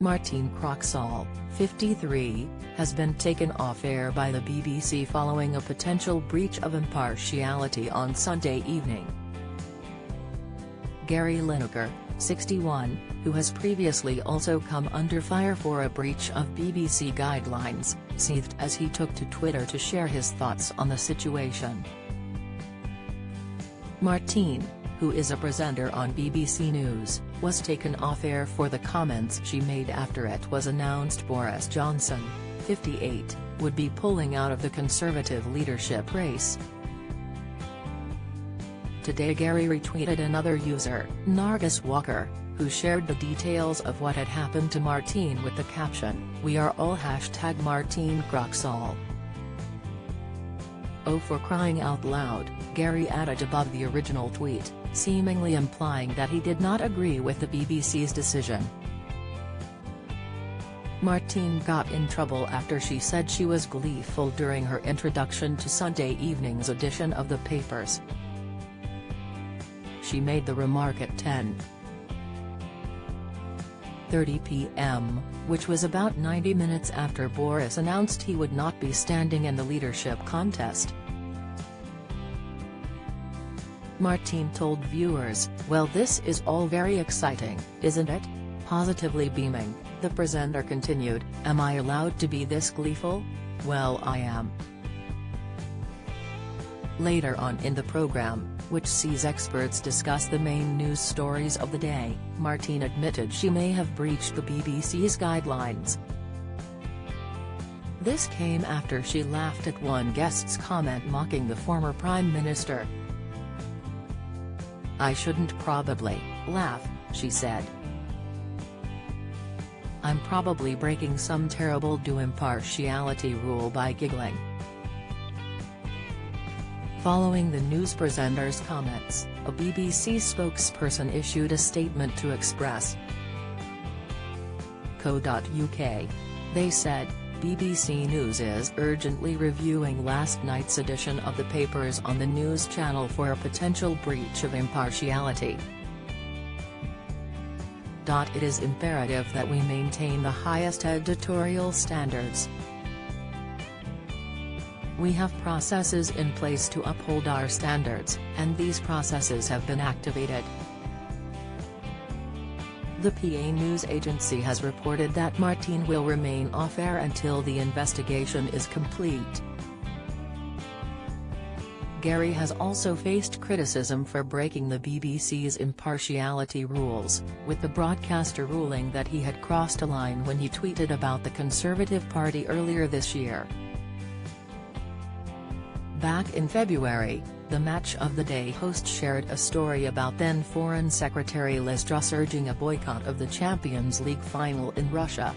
Martine Croxall, 53, has been taken off air by the BBC following a potential breach of impartiality on Sunday evening. Gary Lineker, 61, who has previously also come under fire for a breach of BBC guidelines, seethed as he took to Twitter to share his thoughts on the situation. Martine, who is a presenter on BBC News, was taken off air for the comments she made after it was announced Boris Johnson, 58, would be pulling out of the Conservative leadership race. Today Gary retweeted another user, Nargis Walker, who shared the details of what had happened to Martine with the caption, "We are all #Martine Croxall." Oh, for crying out loud, Gary added above the original tweet, seemingly implying that he did not agree with the BBC's decision. Martine got in trouble after she said she was gleeful during her introduction to Sunday evening's edition of the papers. She made the remark at 10:30 p.m., which was about 90 minutes after Boris announced he would not be standing in the leadership contest. Martine told viewers, "Well, this is all very exciting, isn't it?" Positively beaming, the presenter continued, "Am I allowed to be this gleeful? Well, I am." Later on in the program, which sees experts discuss the main news stories of the day, Martine admitted she may have breached the BBC's guidelines. This came after she laughed at one guest's comment mocking the former Prime Minister. "I shouldn't probably laugh," she said. "I'm probably breaking some terrible impartiality rule by giggling." Following the news presenter's comments, a BBC spokesperson issued a statement to Express.co.uk. They said, BBC News is urgently reviewing last night's edition of the papers on the news channel for a potential breach of impartiality. It is imperative that we maintain the highest editorial standards. We have processes in place to uphold our standards, and these processes have been activated. The PA news agency has reported that Martine will remain off-air until the investigation is complete. Gary has also faced criticism for breaking the BBC's impartiality rules, with the broadcaster ruling that he had crossed a line when he tweeted about the Conservative Party earlier this year. Back in February, the Match of the Day host shared a story about then Foreign Secretary Liz Truss urging a boycott of the Champions League final in Russia.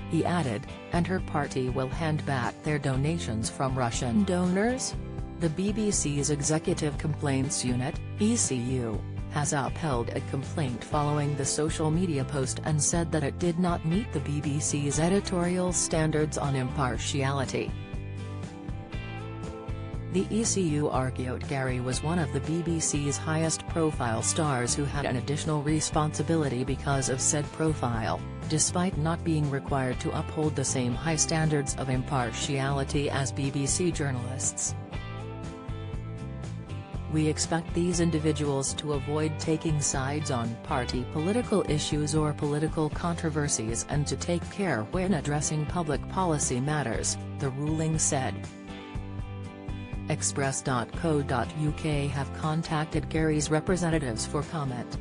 He added, "And her party will hand back their donations from Russian donors?" The BBC's Executive Complaints Unit, ECU, has upheld a complaint following the social media post and said that it did not meet the BBC's editorial standards on impartiality. The ECU argued Gary was one of the BBC's highest-profile stars who had an additional responsibility because of said profile, despite not being required to uphold the same high standards of impartiality as BBC journalists. "We expect these individuals to avoid taking sides on party political issues or political controversies and to take care when addressing public policy matters," the ruling said. Express.co.uk have contacted Gary's representatives for comment.